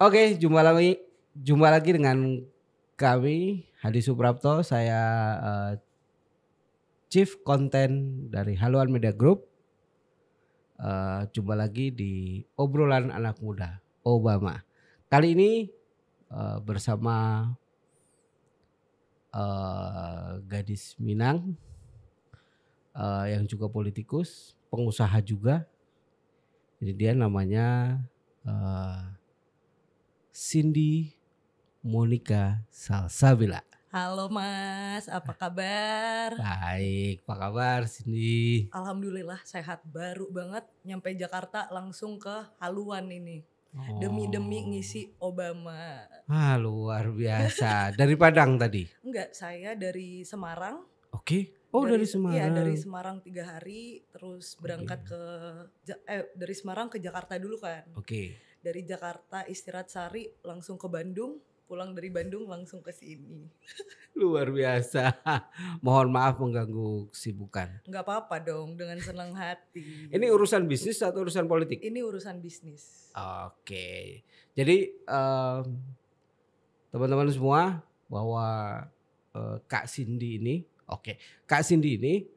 Oke, jumpa lagi dengan kami Hadi Suprapto. Saya Chief Content dari Haluan Media Group. Jumpa lagi di obrolan anak muda Obama. Kali ini bersama gadis Minang yang juga politikus, pengusaha juga. Jadi dia namanya Cindy Monica Salsabila. Halo Mas, apa kabar? Baik, apa kabar Cindy? Alhamdulillah sehat, baru banget nyampe Jakarta langsung ke Haluan ini. Oh. Demi ngisi Obama. Luar biasa. Dari Padang tadi? Enggak, saya dari Semarang. Oke. Oh dari Semarang. Iya dari Semarang 3 hari, terus berangkat dari Semarang ke Jakarta dulu kan. Oke. Dari Jakarta istirahat sehari langsung ke Bandung, pulang dari Bandung langsung ke sini. Luar biasa. Mohon maaf mengganggu kesibukan. Enggak apa-apa dong, dengan senang hati. Ini urusan bisnis atau urusan politik? Ini urusan bisnis. Oke. Jadi teman-teman semua bahwa Kak Cindy ini, Kak Cindy ini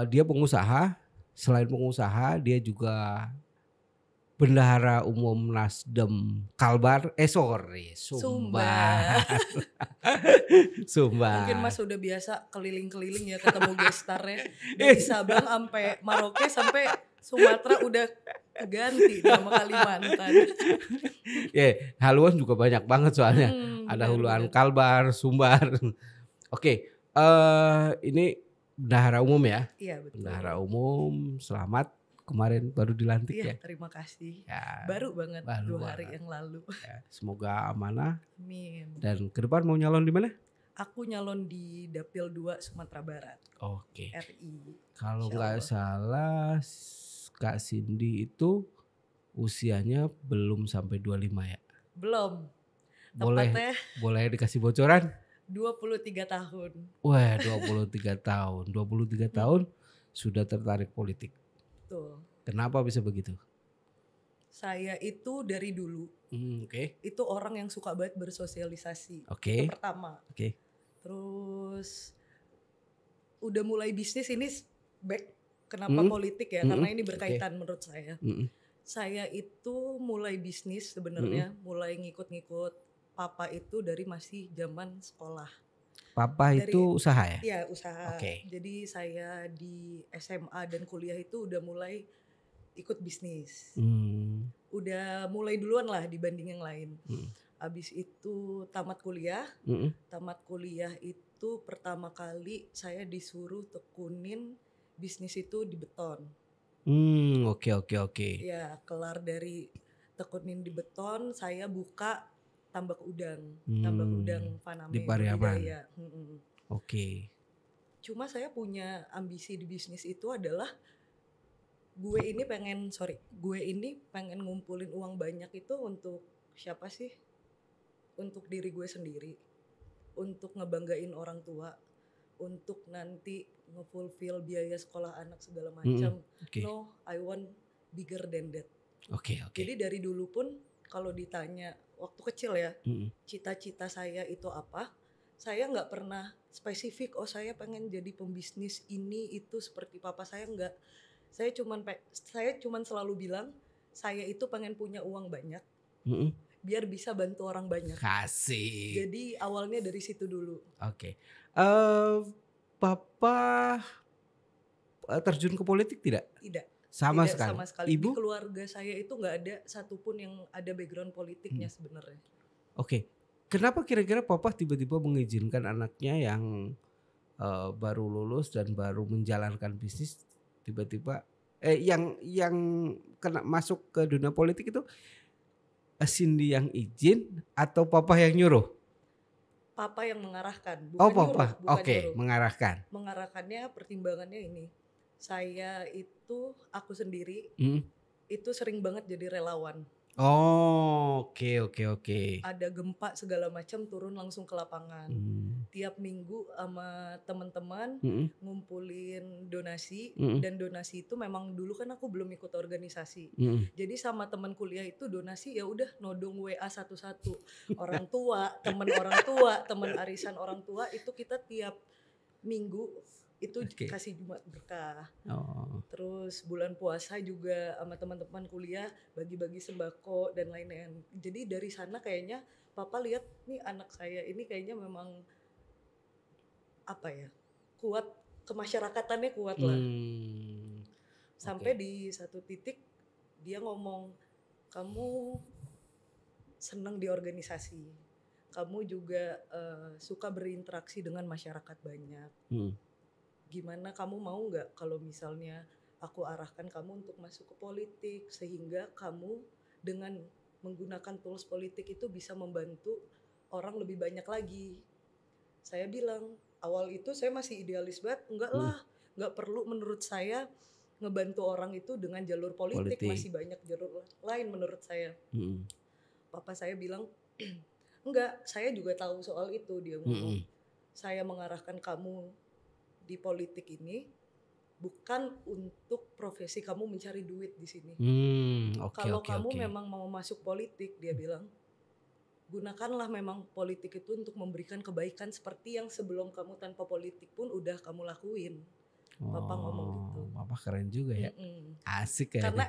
dia pengusaha. Selain pengusaha, dia juga Bendahara Umum Nasdem Kalbar, Sumbar. Sumbar. Mungkin Mas udah biasa keliling-keliling ya ketemu gestarnya dari Sabang sampai Merauke sampai Sumatera udah ganti nama Kalimantan. Haluan juga banyak banget soalnya. Ada Haluan Kalbar, Sumbar. Oke, ini Bendahara Umum ya? Iya betul. Bendahara Umum, selamat. Kemarin baru dilantik ya? Terima kasih. Ya, baru banget 2 hari banget. yang lalu. Ya, semoga amanah. Amin. Dan ke depan mau nyalon di mana? Aku nyalon di Dapil 2 Sumatera Barat. Oke. RI. Kalau nggak salah Kak Cindy itu usianya belum sampai 25 ya? Belum. Boleh dikasih bocoran? 23 tahun. Wah, 23 tahun. 23 tahun sudah tertarik politik. Betul. Kenapa bisa begitu? Saya itu dari dulu itu orang yang suka banget bersosialisasi. Itu pertama. Terus udah mulai bisnis ini back. Kenapa politik ya? Karena ini berkaitan menurut saya. Saya itu mulai bisnis sebenarnya, mulai ngikut-ngikut papa itu dari masih zaman sekolah. Papa itu usaha ya? Iya usaha. Jadi saya di SMA dan kuliah itu udah mulai ikut bisnis. Udah mulai duluan lah dibanding yang lain. Abis itu tamat kuliah. Tamat kuliah itu pertama kali saya disuruh tekunin bisnis itu di beton. Oke. Ya kelar dari tekunin di beton, saya buka tambak udang Faname di Pariaman. Oke. Cuma saya punya ambisi di bisnis itu adalah gue ini pengen ngumpulin uang banyak itu untuk siapa sih? Untuk diri gue sendiri, untuk ngebanggain orang tua, untuk nanti nge-fulfill biaya sekolah anak segala macam. No, I want bigger than that. Oke. Jadi dari dulu pun kalau ditanya waktu kecil ya, cita-cita saya itu apa? Saya nggak pernah spesifik. Saya pengen jadi pembisnis ini itu seperti papa saya, nggak. Saya cuman selalu bilang saya itu pengen punya uang banyak, biar bisa bantu orang banyak. Kasih. Jadi awalnya dari situ dulu. Oke. Papa terjun ke politik tidak? Tidak. Sama sekali. Ibu? Di keluarga saya itu nggak ada satupun yang ada background politiknya sebenarnya. Oke. Kenapa kira-kira papa tiba-tiba mengizinkan anaknya yang baru lulus dan baru menjalankan bisnis tiba-tiba yang kena masuk ke dunia politik itu Cindy yang izin atau papa yang nyuruh? Papa yang mengarahkan, bukan papa. Nyuruh. Oke, mengarahkan. Mengarahkannya pertimbangannya ini. Saya itu aku sendiri itu sering banget jadi relawan. Oh, oke. Ada gempa segala macam, turun langsung ke lapangan. Tiap minggu sama teman-teman Mhm. ngumpulin donasi, Mhm. dan donasi itu memang dulu kan aku belum ikut organisasi. Mhm. Jadi sama teman kuliah itu donasi ya udah nodong WA satu-satu. Orang tua, teman arisan orang tua itu kita tiap minggu itu Oke. kasih Jumat berkah. Oh. Terus bulan puasa juga sama teman-teman kuliah bagi-bagi sembako dan lain-lain. Jadi dari sana kayaknya papa lihat nih anak saya ini kayaknya memang apa ya, kuat, kemasyarakatannya kuat lah. Sampai Oke. di satu titik dia ngomong, kamu senang di organisasi, kamu juga suka berinteraksi dengan masyarakat banyak. Gimana kamu mau nggak kalau misalnya aku arahkan kamu untuk masuk ke politik, sehingga kamu dengan menggunakan tools politik itu bisa membantu orang lebih banyak lagi. Saya bilang, awal itu saya masih idealis banget, enggak lah, nggak perlu menurut saya ngebantu orang itu dengan jalur politik. Masih banyak jalur lain menurut saya. Papa saya bilang, enggak, saya juga tahu soal itu. Dia ngomong, saya mengarahkan kamu di politik ini bukan untuk profesi kamu mencari duit di sini. Kalau kamu memang mau masuk politik, dia bilang, gunakanlah memang politik itu untuk memberikan kebaikan seperti yang sebelum kamu tanpa politik pun udah kamu lakuin. Papa ngomong gitu. Papa keren juga ya. Asik ya. Karena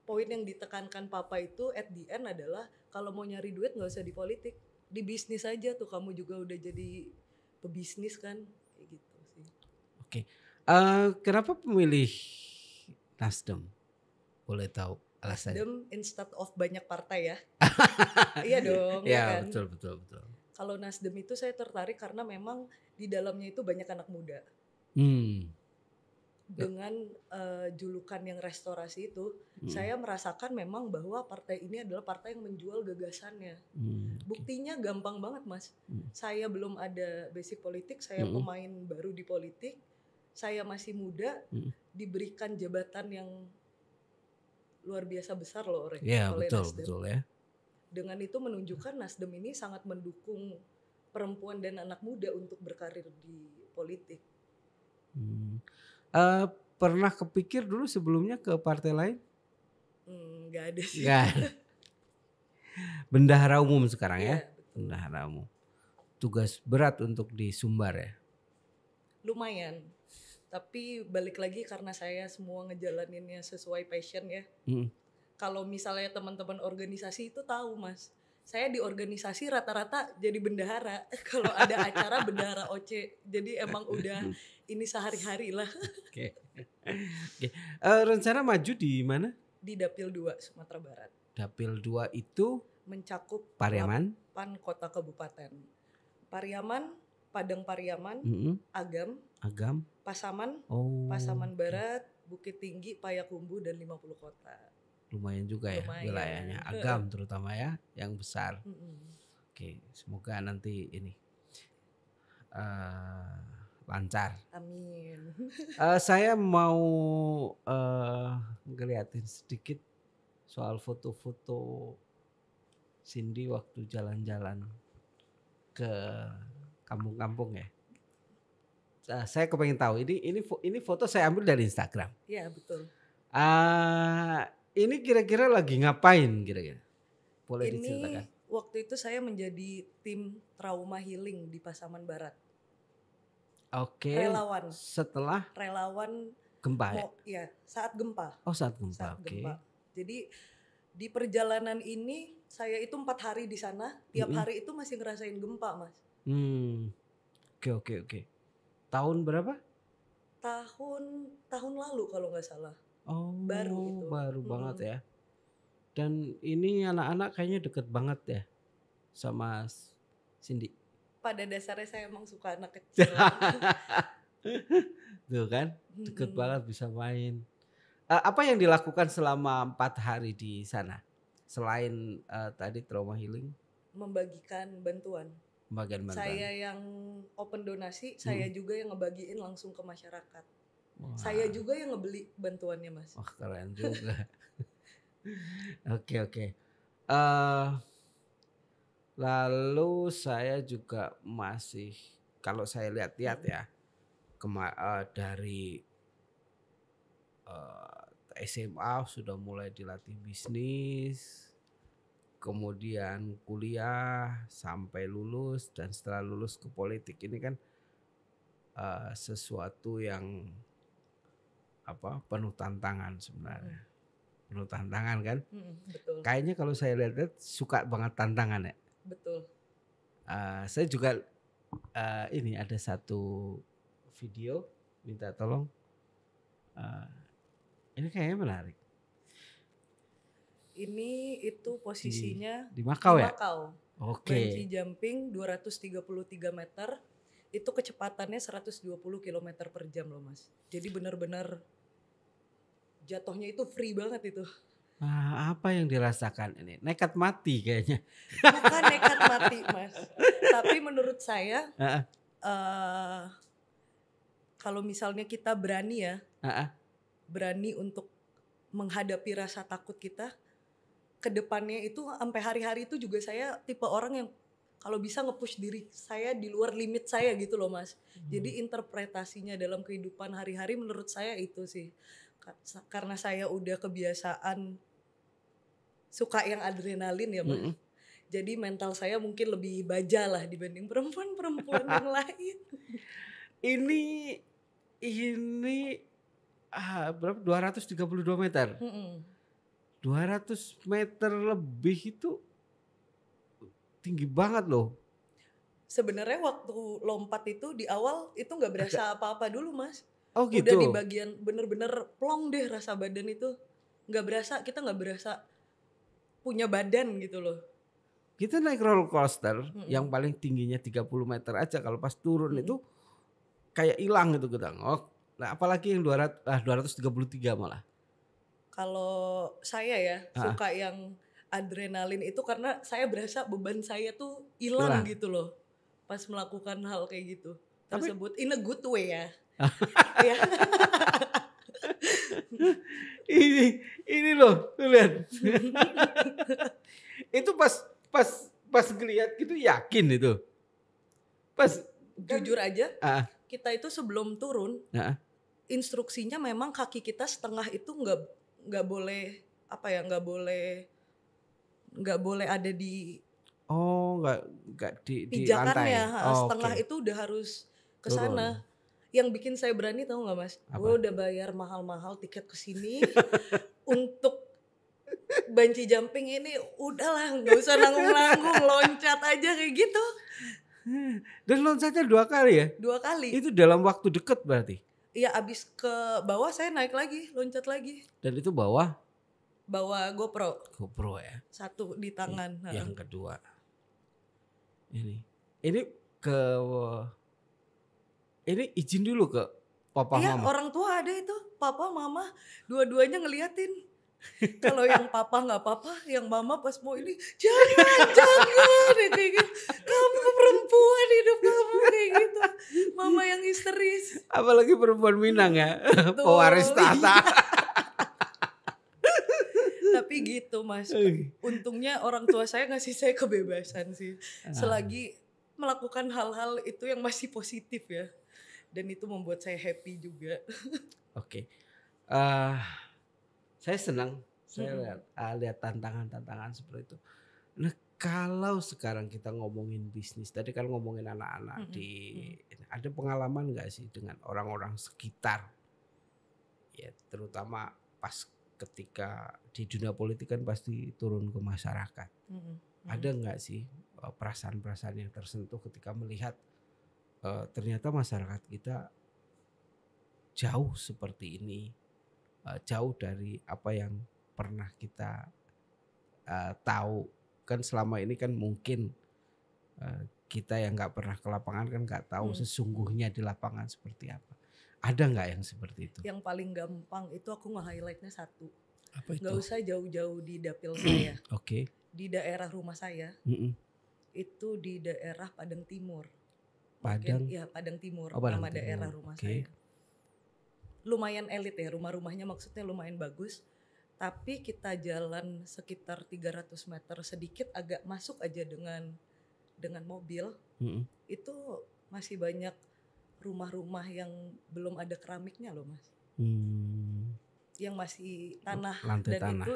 poin yang ditekankan papa itu at the end adalah kalau mau nyari duit nggak usah di politik, di bisnis aja tuh kamu juga udah jadi pebisnis kan, kayak gitu sih. Oke. Kenapa memilih Nasdem? Boleh tahu alasannya? Nasdem instead of banyak partai ya. Iya dong, ya kan? Betul. Kalau Nasdem itu saya tertarik karena memang di dalamnya itu banyak anak muda. Dengan julukan yang restorasi itu, saya merasakan memang bahwa partai ini adalah partai yang menjual gagasannya. Buktinya gampang banget, Mas. Saya belum ada basic politik, saya pemain baru di politik, saya masih muda, diberikan jabatan yang luar biasa besar loh oleh Nasdem. Betul ya. Dengan itu menunjukkan Nasdem ini sangat mendukung perempuan dan anak muda untuk berkarir di politik. Pernah kepikir dulu sebelumnya ke partai lain? Nggak ada sih. Bendahara umum sekarang ya? Betul. Bendahara umum. Tugas berat untuk di Sumbar ya? Lumayan. Tapi balik lagi karena saya semua ngejalaninnya sesuai passion ya. Kalau misalnya teman-teman organisasi itu tahu, Mas. Saya di organisasi rata-rata jadi bendahara. Kalau ada acara bendahara OC. Jadi emang udah ini sehari-hari lah. Oke. Rencana maju di mana? Di Dapil 2 Sumatera Barat. Dapil 2 itu mencakup Pariaman, 8 kota kabupaten. Pariaman, Padang Pariaman, Agam, Pasaman, Pasaman Barat, Bukit Tinggi, Payakumbuh dan 50 kota. Lumayan juga ya wilayahnya. Agam terutama ya, yang besar. Oke, semoga nanti ini lancar. Amin. Saya mau ngeliatin sedikit soal foto-foto Cindy waktu jalan-jalan ke kampung-kampung ya. Saya kepengen tahu ini foto saya ambil dari Instagram. Iya betul. Ini kira-kira lagi ngapain kira-kira? Boleh ini diceritakan? Waktu itu saya menjadi tim trauma healing di Pasaman Barat. Oke. Relawan. Setelah relawan gempa ya? Ya, saat gempa. Oh saat gempa. Gempa. Jadi di perjalanan ini saya itu 4 hari di sana. Tiap hari itu masih ngerasain gempa, Mas. Oke. Tahun berapa? Tahun lalu kalau nggak salah. Oh, baru banget ya. Dan ini anak-anak kayaknya deket banget ya sama Cindy. Pada dasarnya saya emang suka anak kecil. Tuh kan, deket banget bisa main. Apa yang dilakukan selama 4 hari di sana? Selain tadi trauma healing? Membagikan bantuan. Saya yang open donasi, saya juga yang ngebagiin langsung ke masyarakat. Wah. Saya juga yang ngebeli bantuannya, Mas. Wah, keren juga. Oke. Lalu saya juga masih kalau saya lihat-lihat ya dari SMA sudah mulai dilatih bisnis, kemudian kuliah sampai lulus dan setelah lulus ke politik ini kan sesuatu yang penuh tantangan sebenarnya. Penuh tantangan kan? Betul. Kayaknya kalau saya lihat suka banget tantangan ya. Betul. Saya juga ini ada satu video minta tolong. Ini kayaknya menarik. Ini itu posisinya di Makau ya? Makau. Oke. Bungee jumping 233 meter. Itu kecepatannya 120 km per jam loh Mas. Jadi benar-benar jatuhnya itu free banget itu. Apa yang dirasakan ini? Nekat mati kayaknya. Bukan nekat mati Mas. Tapi menurut saya kalau misalnya kita berani ya. Berani untuk menghadapi rasa takut kita. Kedepannya itu sampai hari-hari itu juga saya tipe orang yang kalau bisa nge-push diri saya di luar limit saya gitu loh Mas. Jadi interpretasinya dalam kehidupan hari-hari menurut saya itu sih. Karena saya udah kebiasaan suka yang adrenalin ya Mas. Jadi mental saya mungkin lebih baja lah dibanding perempuan-perempuan yang lain. Ini berapa? 232 meter. 200 meter lebih itu tinggi banget loh. Sebenarnya waktu lompat itu di awal itu nggak berasa apa-apa dulu Mas. Oh gitu. Udah di bagian bener-bener plong deh rasa badan itu. Nggak berasa, kita nggak berasa punya badan gitu loh. Kita naik roller coaster yang paling tingginya 30 meter aja, kalau pas turun itu kayak hilang gitu kita. Nah apalagi yang 233 malah. Kalau saya ya suka yang adrenalin itu karena saya berasa beban saya tuh hilang gitu loh pas melakukan hal kayak gitu tersebut. In a good way ya. ini loh, tuh lihat. Itu pas ngeliat gitu yakin itu. Pas jujur aja kita itu sebelum turun instruksinya memang kaki kita setengah itu nggak boleh nggak boleh ada di nggak di pijakannya lantai. setengah itu udah harus ke sana. Yang bikin saya berani tahu nggak Mas? Gue udah bayar mahal-mahal tiket ke sini untuk bungee jumping ini, udahlah nggak usah nanggung-nanggung, loncat aja kayak gitu. Dan loncatnya 2 kali ya? 2 kali. Itu dalam waktu dekat berarti? Iya, abis ke bawah saya naik lagi, loncat lagi. Dan itu bawa GoPro. GoPro ya? 1 di tangan. Yang kedua, ini izin dulu ke papa mama. Iya, orang tua ada itu, papa mama dua-duanya ngeliatin. Kalau yang papa nggak apa-apa, yang mama pas mau ini jangan kayak gitu. Kamu perempuan, hidup kamu kayak gitu. Mama yang histeris. Apalagi perempuan Minang ya, pewaris tahta. Tapi gitu Mas, untungnya orang tua saya ngasih saya kebebasan sih. Selagi melakukan hal-hal itu yang masih positif ya. Dan itu membuat saya happy juga. Oke. Saya senang saya lihat tantangan-tantangan seperti itu. Nah, kalau sekarang kita ngomongin bisnis, tadi kan ngomongin anak-anak ada pengalaman nggak sih dengan orang-orang sekitar? Ya, terutama pas ketika di dunia politik kan pasti turun ke masyarakat. Ada nggak sih perasaan-perasaan yang tersentuh ketika melihat ternyata masyarakat kita jauh seperti ini, jauh dari apa yang pernah kita tahu. Kan selama ini kan mungkin kita yang nggak pernah ke lapangan kan nggak tahu sesungguhnya di lapangan seperti apa. Ada nggak yang seperti itu? Yang paling gampang itu aku nge-highlightnya 1. Apa itu? Nggak usah jauh-jauh di dapil saya. Oke. Di daerah rumah saya itu di daerah Padang Timur. Padang Timur, Padang nama Timur. daerah rumah saya. Lumayan elit ya, rumah-rumahnya maksudnya lumayan bagus. Tapi kita jalan sekitar 300 meter sedikit agak masuk aja dengan mobil, itu masih banyak rumah-rumah yang belum ada keramiknya loh Mas. Yang masih tanah. Lantai Dan tanah.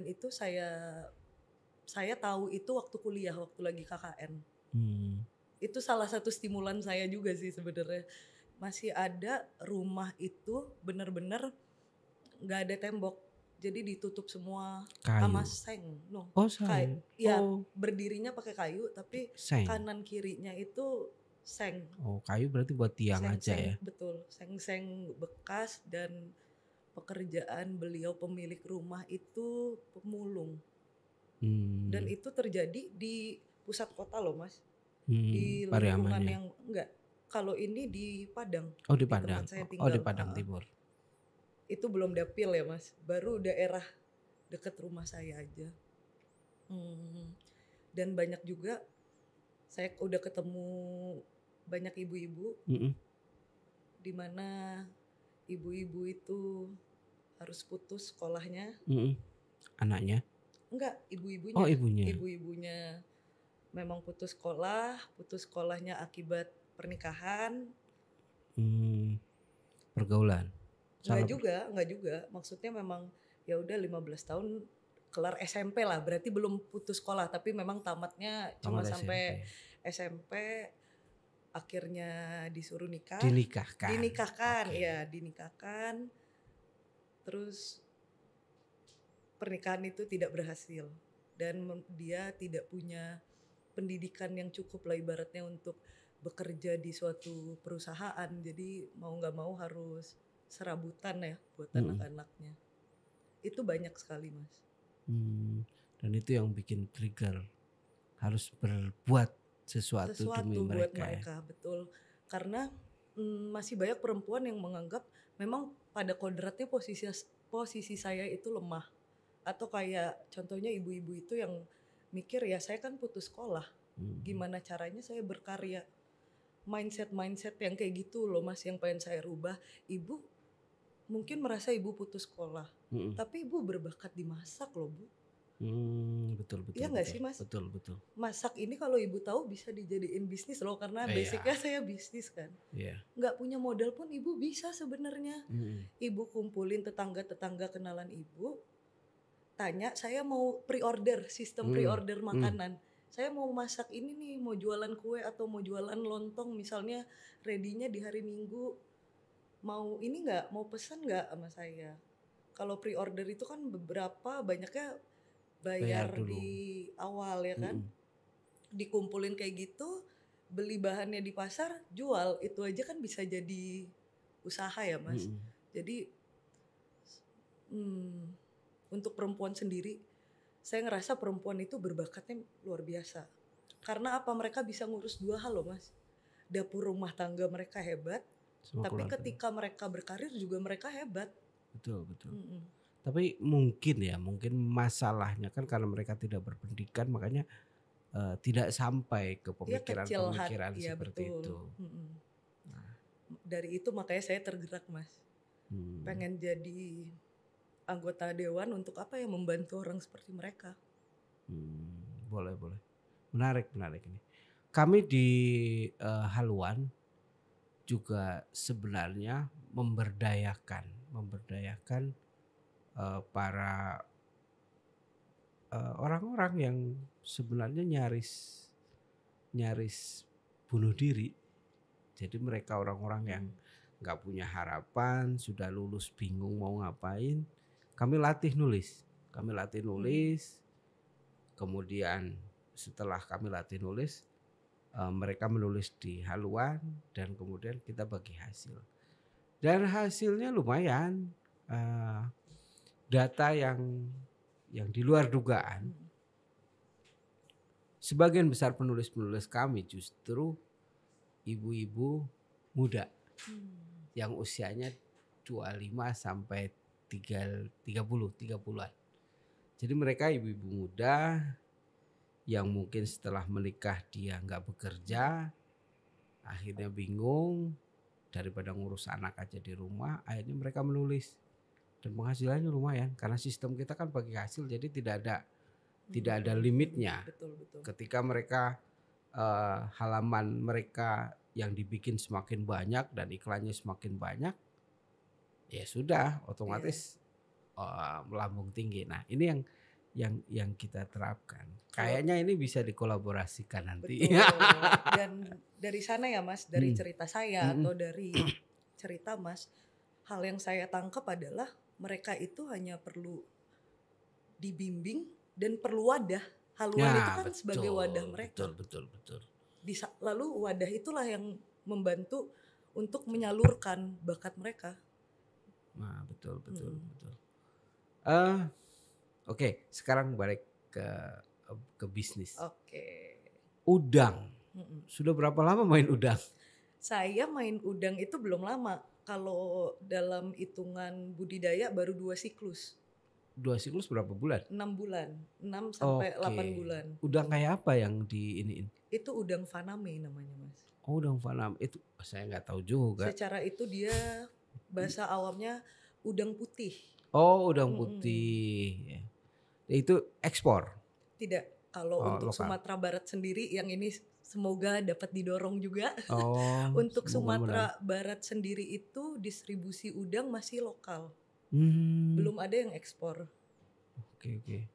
itu saya tahu itu waktu kuliah, waktu lagi KKN. Itu salah satu stimulan saya juga sih sebenarnya. Masih ada rumah itu benar-benar nggak ada tembok, jadi ditutup semua sama seng. Seng. Ya berdirinya pakai kayu, tapi seng. Kanan kirinya itu seng. Kayu berarti buat tiang aja ya? Betul, seng-seng bekas. Dan pekerjaan beliau pemilik rumah itu pemulung. Dan itu terjadi di pusat kota loh Mas. Di lingkungan yang enggak. Kalau ini di Padang. Di Padang. Tempat saya tinggal. Di Padang Timur. Itu belum dapil ya Mas. Baru daerah dekat rumah saya aja. Dan banyak juga saya udah ketemu banyak ibu-ibu. Di mana ibu-ibu itu harus putus sekolahnya. Anaknya? Enggak, ibu-ibunya. Ibunya. Ibu-ibunya memang putus sekolahnya akibat pernikahan. Pergaulan. Enggak juga. Maksudnya memang ya udah 15 tahun kelar SMP lah, berarti belum putus sekolah, tapi memang tamatnya cuma sampai SMP. Akhirnya disuruh nikah. Dinikahkan. Terus pernikahan itu tidak berhasil dan dia tidak punya pendidikan yang cukup lah ibaratnya untuk bekerja di suatu perusahaan. Jadi mau nggak mau harus serabutan ya buat anak-anaknya. Itu banyak sekali Mas. Dan itu yang bikin trigger harus berbuat sesuatu demi buat mereka. Betul. Karena masih banyak perempuan yang menganggap memang pada kodratnya posisi saya itu lemah. Atau kayak contohnya ibu-ibu itu yang mikir ya saya kan putus sekolah. Gimana caranya saya berkarya. Mindset yang kayak gitu loh Mas yang pengen saya rubah. Ibu mungkin merasa ibu putus sekolah. Tapi ibu berbakat di masak loh Bu. Betul. Iya gak sih Mas? Betul. Masak ini kalau ibu tahu bisa dijadiin bisnis loh. Karena basicnya saya bisnis kan. Gak punya modal pun ibu bisa sebenarnya. Ibu kumpulin tetangga-tetangga kenalan ibu. Tanya, saya mau pre-order, sistem pre-order makanan. Saya mau masak ini nih, mau jualan kue atau mau jualan lontong misalnya ready-nya di hari Minggu. Mau ini gak? Mau pesan gak sama saya? Kalau pre-order itu kan banyaknya bayar di awal ya kan. Dikumpulin kayak gitu, beli bahannya di pasar, jual. Itu aja kan bisa jadi usaha ya Mas. Jadi untuk perempuan sendiri, saya ngerasa perempuan itu berbakatnya luar biasa. Karena apa? Mereka bisa ngurus 2 hal loh Mas. Dapur rumah tangga mereka hebat, tapi ketika mereka berkarir juga mereka hebat. Betul. Tapi mungkin masalahnya kan karena mereka tidak berpendidikan, makanya tidak sampai ke pemikiran seperti betul. itu. Dari itu makanya saya tergerak Mas. Pengen jadi anggota dewan untuk apa ya, membantu orang seperti mereka. Boleh. Menarik ini. Kami di Haluan juga sebenarnya memberdayakan para orang-orang yang sebenarnya nyaris bunuh diri. Jadi mereka orang-orang yang nggak punya harapan, sudah lulus bingung mau ngapain. Kami latih nulis. Kemudian setelah kami latih nulis, mereka menulis di Haluan dan kemudian kita bagi hasil. Dan hasilnya lumayan. Data yang di luar dugaan. Sebagian besar penulis-penulis kami justru ibu-ibu muda yang usianya 25 sampai 30-an. Jadi mereka ibu-ibu muda yang mungkin setelah menikah dia nggak bekerja, akhirnya bingung, daripada ngurus anak aja di rumah, akhirnya mereka menulis. dan penghasilannya lumayan karena sistem kita kan bagi hasil jadi tidak ada limitnya. Betul, betul. Ketika mereka halaman mereka yang dibikin semakin banyak dan iklannya semakin banyak, ya sudah otomatis melambung tinggi. Nah ini yang kita terapkan. Kayaknya ini bisa dikolaborasikan nanti. Betul. Dan dari sana ya Mas, dari cerita saya atau dari cerita Mas, hal yang saya tangkap adalah mereka itu hanya perlu dibimbing dan perlu wadah. Haluan itu kan sebagai wadah mereka. Betul. Lalu wadah itulah yang membantu untuk menyalurkan bakat mereka. Nah, betul. Oke, sekarang balik ke bisnis. Oke. Udang. Sudah berapa lama main udang? Saya main udang itu belum lama. Kalau dalam hitungan budidaya baru 2 siklus. 2 siklus berapa bulan? 6 bulan. 6 sampai 8 bulan. Udang kayak apa yang diiniin? Itu udang faname namanya Mas. Oh, udang faname. Itu saya nggak tahu juga. Secara itu dia bahasa awamnya udang putih. Oh, udang putih. Itu ekspor? Tidak. Kalau untuk lokal. Sumatera Barat sendiri yang ini semoga dapat didorong juga. Untuk Sumatera Barat sendiri itu distribusi udang masih lokal. Belum ada yang ekspor. Oke.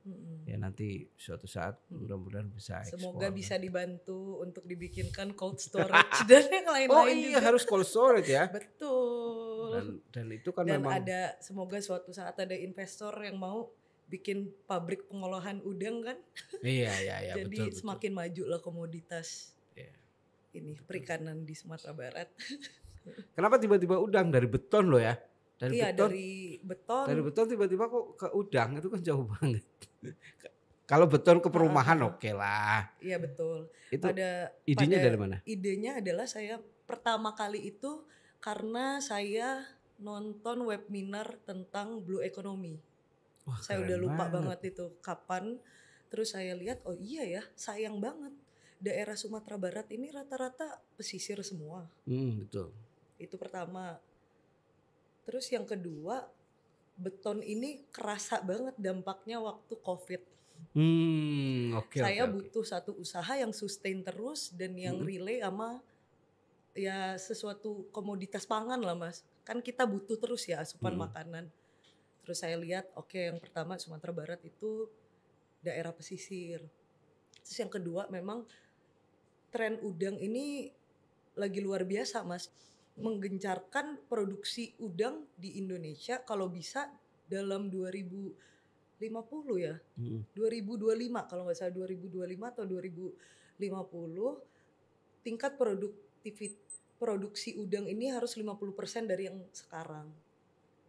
Ya nanti suatu saat mudah-mudahan bisa ekspor. Semoga bisa dibantu untuk dibikinkan cold storage dan yang lain-lain. Oh iya juga. Harus cold storage ya. Betul. Dan itu kan dan memang. Ada semoga suatu saat ada investor yang mau bikin pabrik pengolahan udang kan. Iya. Jadi betul. Semakin maju lah komoditas. Ini perikanan di Sumatera Barat. Kenapa tiba-tiba udang dari beton loh ya? Dari beton. Dari beton tiba-tiba kok ke udang, itu kan jauh banget. Kalau beton ke perumahan oke lah. Iya betul. Itu idenya dari mana? Idenya adalah saya pertama kali itu karena saya nonton webinar tentang blue economy. Wah, saya udah lupa banget itu kapan. Terus saya lihat oh iya ya sayang banget. Daerah Sumatera Barat ini rata-rata pesisir semua. Betul. Itu pertama. Terus yang kedua, beton ini kerasa banget dampaknya waktu COVID. Saya butuh satu usaha yang sustain terus dan yang relay sama ya sesuatu komoditas pangan lah Mas. Kan kita butuh terus ya asupan makanan. Terus saya lihat yang pertama Sumatera Barat itu daerah pesisir. Terus yang kedua memang tren udang ini lagi luar biasa Mas. Menggencarkan produksi udang di Indonesia kalau bisa dalam 2050 ya. 2025 kalau nggak salah 2025 atau 2050 tingkat produksi udang ini harus 50% dari yang sekarang.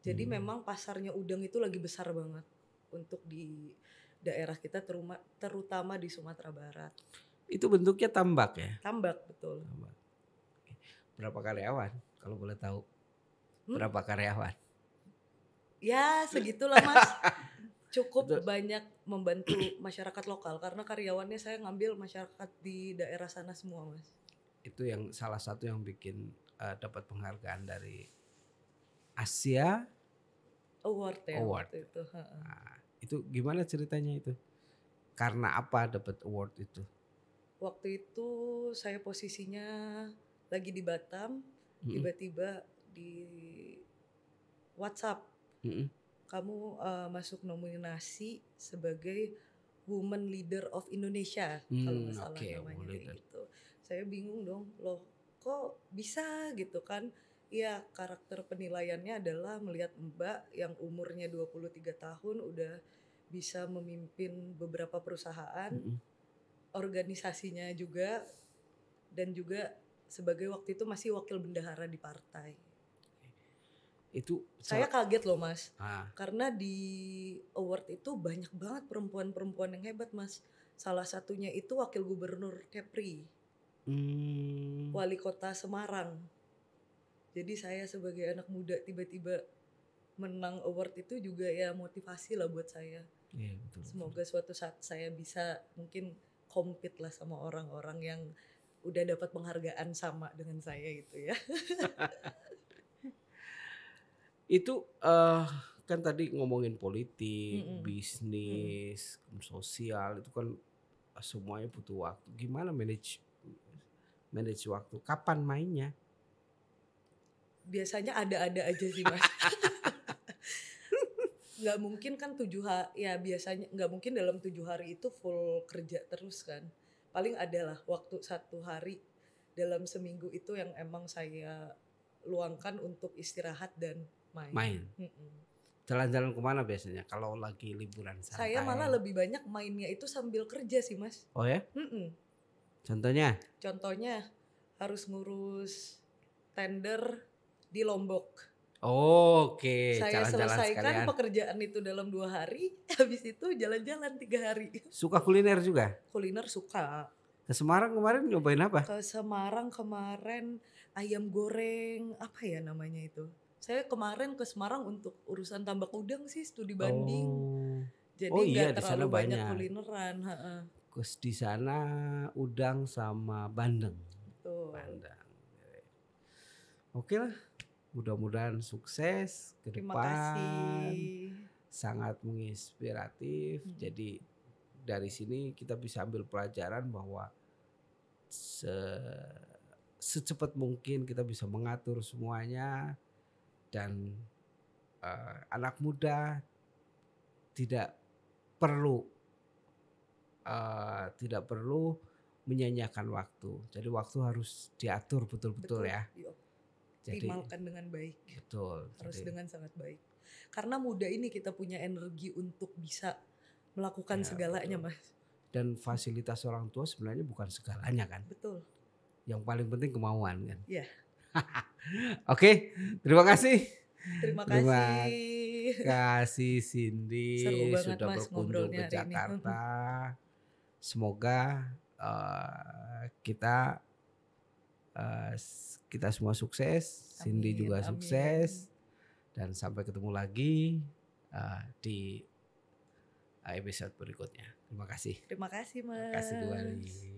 Jadi memang pasarnya udang itu lagi besar banget untuk di daerah kita terutama di Sumatera Barat. Itu bentuknya tambak ya? Tambak betul. Tambak. Berapa karyawan kalau boleh tahu? Berapa karyawan? Ya segitulah Mas. Cukup banyak membantu masyarakat lokal karena karyawannya saya ngambil masyarakat di daerah sana semua Mas. Itu yang salah satu yang bikin dapat penghargaan dari Asia Award ya. Waktu itu. Nah, itu gimana ceritanya itu? Karena apa dapat award itu? Waktu itu saya posisinya lagi di Batam, tiba-tiba di WhatsApp, kamu masuk nominasi sebagai Women Leader of Indonesia, kalau nggak salah namanya gitu. Saya bingung dong, loh kok bisa gitu kan? Ya karakter penilaiannya adalah melihat Mbak yang umurnya 23 tahun udah bisa memimpin beberapa perusahaan, organisasinya juga, dan juga sebagai waktu itu masih wakil bendahara di partai. Itu saya kaget loh Mas, karena di award itu banyak banget perempuan-perempuan yang hebat Mas. Salah satunya itu wakil gubernur Kepri, wali kota Semarang. Jadi saya sebagai anak muda tiba-tiba menang award itu juga ya motivasi lah buat saya. Iya, betul. Semoga suatu saat saya bisa mungkin compete lah sama orang-orang yang udah dapat penghargaan sama dengan saya gitu ya. Itu kan tadi ngomongin politik, Mm-mm. bisnis, sosial itu kan semuanya butuh waktu. Gimana manage waktu? Kapan mainnya? Biasanya ada-ada aja sih Mas. Nggak mungkin kan ya biasanya nggak mungkin dalam 7 hari itu full kerja terus kan. Paling adalah waktu 1 hari dalam seminggu itu yang emang saya luangkan untuk istirahat dan main. Main. Mm-mm. Jalan-jalan kemana biasanya kalau lagi liburan santai? Saya malah lebih banyak mainnya itu sambil kerja sih Mas. Oh ya? Mm-mm. Contohnya? Contohnya harus ngurus tender di Lombok. Oke, Saya jalan-jalan selesaikan sekalian. pekerjaan itu dalam 2 hari, habis itu jalan-jalan 3 hari. Suka kuliner juga? Kuliner suka. Ke Semarang kemarin nyobain apa? Ke Semarang kemarin ayam goreng, apa ya namanya itu? Saya kemarin ke Semarang untuk urusan tambak udang sih, studi banding. Oh. Jadi Oh iya, nggak di sana terlalu banyak banyak. kulineran. Ha-ha. Di sana udang sama bandeng. Betul. Bandeng. Oke lah, mudah-mudahan sukses ke Terima depan. kasih. Sangat menginspiratif. Jadi dari sini kita bisa ambil pelajaran bahwa secepat mungkin kita bisa mengatur semuanya, dan anak muda tidak perlu menyanyiakan waktu. Jadi waktu harus diatur betul-betul ya. Jadi Optimalkan dengan baik. Betul. Harus Jadi, dengan sangat baik. Karena muda ini kita punya energi untuk bisa melakukan segalanya, betul. Mas. Dan fasilitas orang tua sebenarnya bukan segalanya kan. Betul. Yang paling penting kemauan kan. Iya. Oke, terima kasih. Terima kasih Cindy sudah Mas, berkunjung ke Jakarta. Semoga kita semua sukses, Cindy juga sukses, dan sampai ketemu lagi di episode berikutnya. Terima kasih. Terima kasih Mas. Terima kasih kembali.